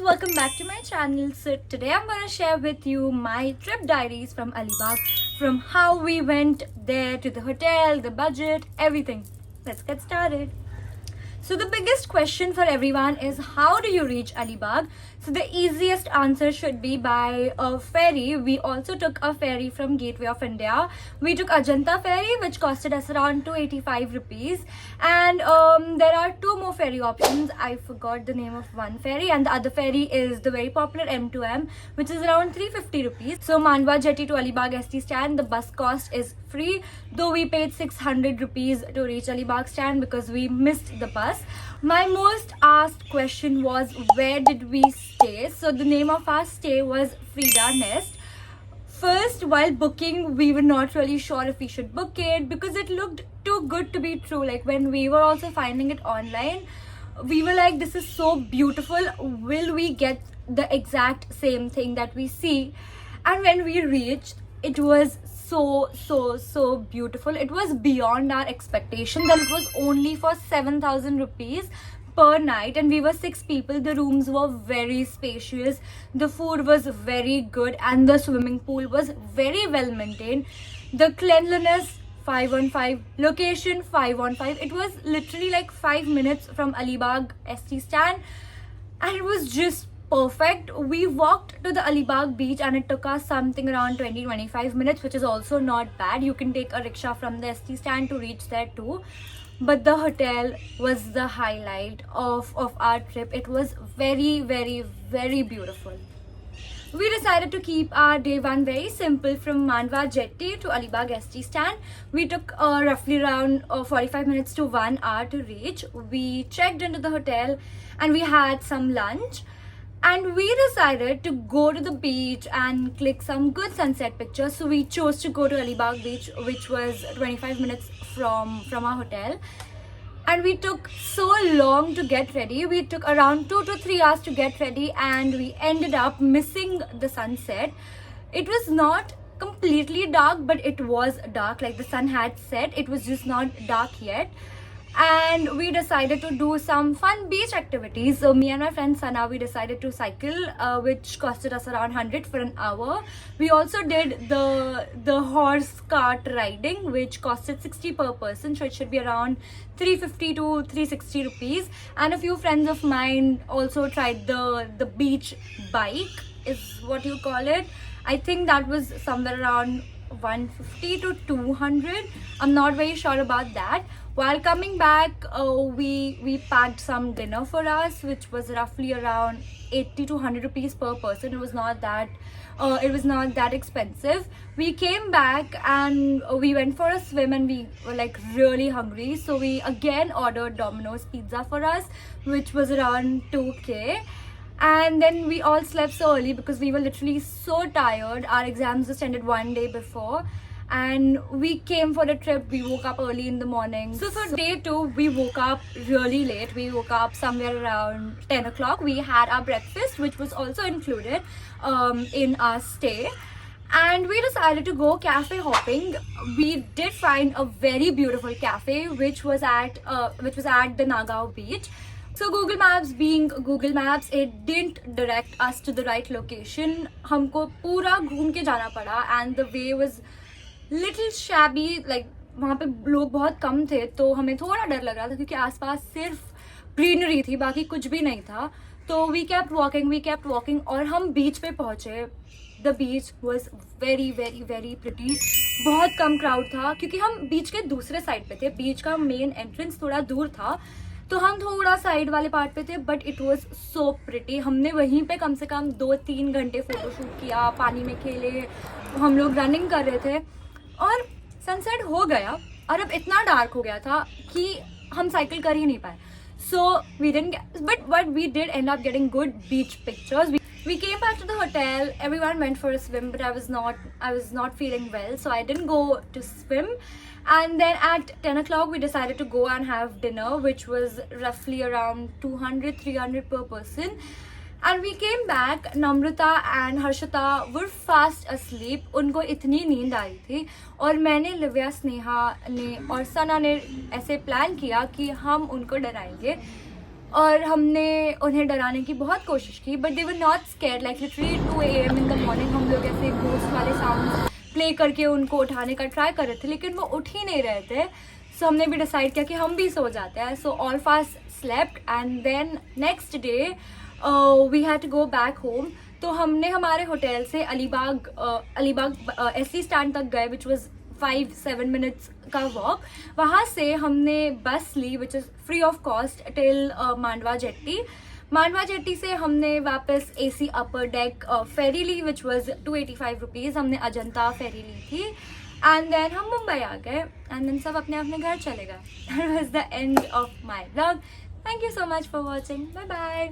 welcome back to my channel. So today I'm going to share with you my trip diaries from Alibag, from how we went there to the hotel, the budget, everything. Let's get started. So the biggest question for everyone is, how do you reach Alibag? So the easiest answer should be by a ferry. We also took a ferry from Gateway of India. We took Ajanta ferry, which costed us around 285 rupees. And there are two more ferry options. I forgot the name of one ferry, and the other ferry is the very popular M2M, which is around 350 rupees. So Mandwa Jetty to Alibag ST stand, the bus cost is free, though we paid 600 rupees to reach Alibag stand because we missed the bus. My most asked question was, where did we stay? So the name of our stay was Frida Nest. First, while booking, we were not really sure if we should book it because it looked too good to be true. Like when we were also finding it online, we were like, this is so beautiful. Will we get the exact same thing that we see? And when we reached, it was so beautiful. It was beyond our expectations, and it was only for 7,000 rupees per night, and we were 6 people. The rooms were very spacious, the food was very good, and the swimming pool was very well maintained. The cleanliness 5 on 5, location 5 on 5. It was literally like 5 minutes from Alibag ST stand, and it was just perfect. We walked to the Alibag beach and it took us something around 20-25 minutes, which is also not bad. You can take a rickshaw from the ST stand to reach there too. But the hotel was the highlight of our trip. It was very beautiful. We decided to keep our day one very simple. From Mandwa Jetty to Alibag ST stand, we took roughly around 45 minutes to 1 hour to reach. We checked into the hotel and we had some lunch. And we decided to go to the beach and click some good sunset pictures. So we chose to go to Alibag beach, which was 25 minutes from our hotel. And we took so long to get ready. We took around 2 to 3 hours to get ready, and we ended up missing the sunset. It was not completely dark, but it was dark. Like the sun had set, it was just not dark yet. And we decided to do some fun beach activities. So me and my friend Sana, we decided to cycle, which costed us around 100 for an hour. We also did the horse cart riding, which costed 60 per person, so it should be around 350 to 360 rupees. And a few friends of mine also tried the beach bike, is what you call it. I think that was somewhere around 150 to 200. I'm not very sure about that. While coming back, we packed some dinner for us, which was roughly around 80 to 100 rupees per person. It was not that expensive. We came back and we went for a swim, and we were like really hungry, so we again ordered Domino's pizza for us, which was around 2k. And then we all slept so early because we were literally so tired. Our exams just ended one day before, and we came for the trip. We woke up early in the morning. So for day 2, we woke up really late. We woke up somewhere around 10 o'clock. We had our breakfast, which was also included in our stay. And we decided to go cafe hopping. We did find a very beautiful cafe, which was at the Nagaon beach. So Google Maps being Google Maps, it didn't direct us to the right location. हमको पूरा घूम के जाना पड़ा, and the way was little shabby. Like वहाँ पे लोग बहुत कम थे, तो हमें थोड़ा डर लग रहा था क्योंकि आसपास सिर्फ ग्रीनरी थी, बाकी कुछ भी नहीं था. तो we kept walking और हम बीच पे पहुँचे. The beach was very pretty. बहुत कम क्राउड था क्योंकि हम बीच के दूसरे साइड पे थे. बीच का मेन एंट्रेंस थोड़ा दूर था, तो हम थोड़ा साइड वाले पार्ट पे थे. But it was so pretty. हमने वहीं पे कम से कम 2-3 घंटे फोटोशूट किया, पानी में खेले, हम लोग रनिंग कर रहे थे, और सनसेट हो गया. और अब इतना डार्क हो गया था कि हम साइकिल कर ही नहीं पाए. So we didn't get, but we did end up getting good beach pictures. We came back to the hotel. Everyone went for a swim, but I was not feeling well, so I didn't go to swim. And then at 10 o'clock, we decided to go and have dinner, which was roughly around 200-300 per person. And we came back. Namrata and Harshita were fast asleep. उनको इतनी नींद आई थी, और मैंने, लिव्या, स्नेहा ने और सना ने ऐसे प्लान किया कि हम उनको डराएंगे. और हमने उन्हें डराने की बहुत कोशिश की, but they were not scared. Like literally 2 AM in the morning हम लोग ऐसे घोस्ट वाले साउंड प्ले करके उनको उठाने का ट्राई कर रहे थे, लेकिन वो उठ ही नहीं रहे थे। सो हमने भी डिसाइड किया कि हम भी सो जाते हैं। So all fast slept and then next day we had to go back home. तो हमने हमारे होटल से अलीबाग SC स्टैंड तक गए, विच वॉज 5-7 मिनट्स का वॉक। वहाँ से हमने बस ली which is free of cost till Mandwa jetty. Mandwa jetty से हमने वापस AC अपर डेक फेरी ली विच वॉज 285 रुपीज़। हमने अजंता फेरी ली थी एंड देन हम मुंबई आ गए एंड देन सब अपने अपने घर चले गए। That was the end of my vlog. Thank you so much for watching. Bye bye.